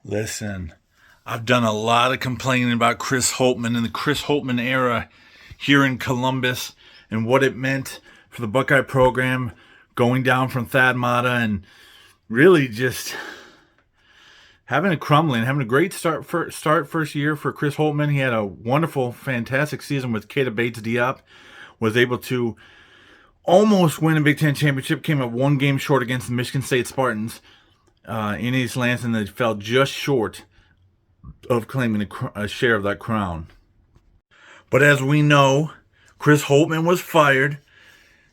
Listen, I've done a lot of complaining about Chris Holtmann and the Chris Holtmann era here in Columbus and what it meant for the Buckeye program going down from Thad Matta and really just having a great first year for Chris Holtmann. He had a wonderful, fantastic season with Keita Bates-Diop, was able to almost win a Big Ten championship, came up one game short against the Michigan State Spartans in East Lansing. They fell just short of claiming a share of that crown. But as we know, Chris Holtmann was fired.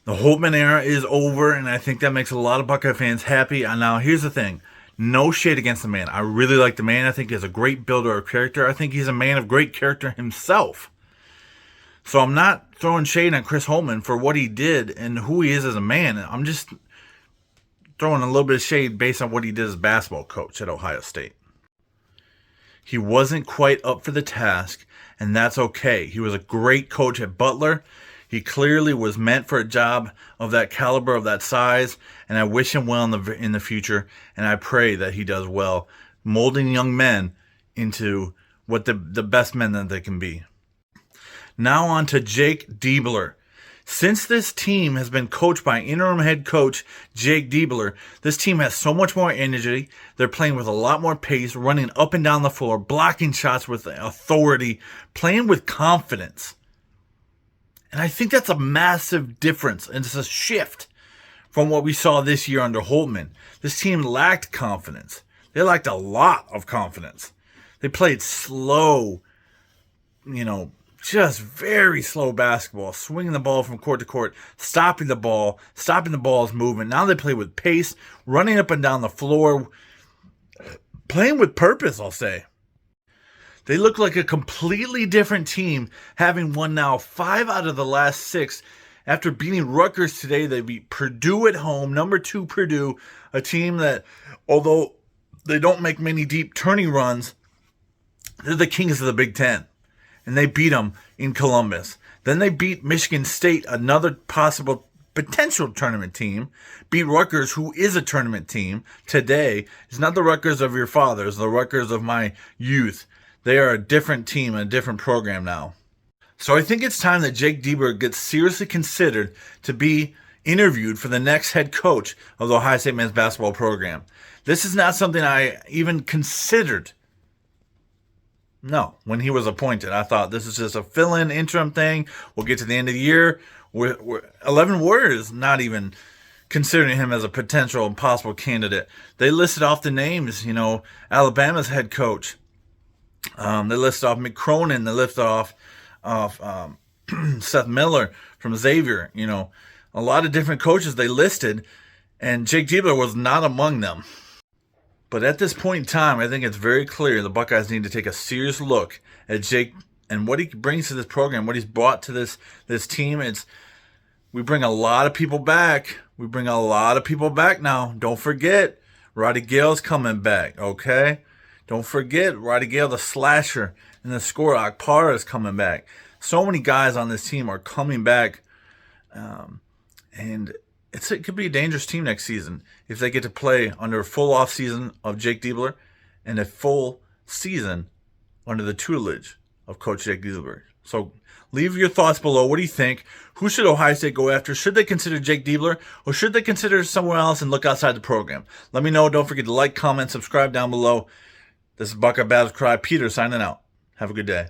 The Holtmann era is over, and I think that makes a lot of Buckeye fans happy. And now here's the thing. No shade against the man. I really like the man. I think he's a great builder of character. I think he's a man of great character himself. So I'm not throwing shade on Chris Holtmann for what he did and who he is as a man. I'm just throwing a little bit of shade based on what he did as a basketball coach at Ohio State. He wasn't quite up for the task, and that's okay. He was a great coach at Butler. He clearly was meant for a job of that caliber, of that size, and I wish him well in the future, and I pray that he does well, molding young men into what the best men that they can be. Now on to Jake Diebler. Since this team has been coached by interim head coach Jake Diebler, this team has so much more energy. They're playing with a lot more pace, running up and down the floor, blocking shots with authority, playing with confidence. And I think that's a massive difference, and it's a shift from what we saw this year under Holtmann. This team lacked confidence. They lacked a lot of confidence. They played slow, just very slow basketball, swinging the ball from court to court, stopping the ball's movement. Now they play with pace, running up and down the floor, playing with purpose, I'll say. They look like a completely different team, having won now 5 out of the last 6. After beating Rutgers today, they beat Purdue at home, number 2 Purdue, a team that, although they don't make many deep turning runs, they're the kings of the Big Ten. And they beat them in Columbus. Then they beat Michigan State, another potential tournament team. Beat Rutgers, who is a tournament team today. It's not the Rutgers of your fathers, the Rutgers of my youth. They are a different team and a different program now. So I think it's time that Jake Diebler gets seriously considered to be interviewed for the next head coach of the Ohio State men's basketball program. This is not something I even considered. No, when he was appointed, I thought this is just a fill-in interim thing. We'll get to the end of the year. 11 Warriors not even considering him as a potential and possible candidate. They listed off the names, Alabama's head coach. They listed off Mick Cronin. They listed off Seth Miller from Xavier. A lot of different coaches they listed, and Jake Diebler was not among them. But at this point in time, I think it's very clear the Buckeyes need to take a serious look at Jake and what he brings to this program, what he's brought to this team. We bring a lot of people back. We bring a lot of people back now. Don't forget, Roddy Gale's coming back, okay? Don't forget, Roddy Gale, the slasher, and the scorer, Akpara, is coming back. So many guys on this team are coming back, and it could be a dangerous team next season if they get to play under a full off season of Jake Diebler and a full season under the tutelage of Coach Jake Diebler. So leave your thoughts below. What do you think? Who should Ohio State go after? Should they consider Jake Diebler, or should they consider someone else and look outside the program? Let me know. Don't forget to like, comment, subscribe down below. This is Buckeye Battles Cry. Peter signing out. Have a good day.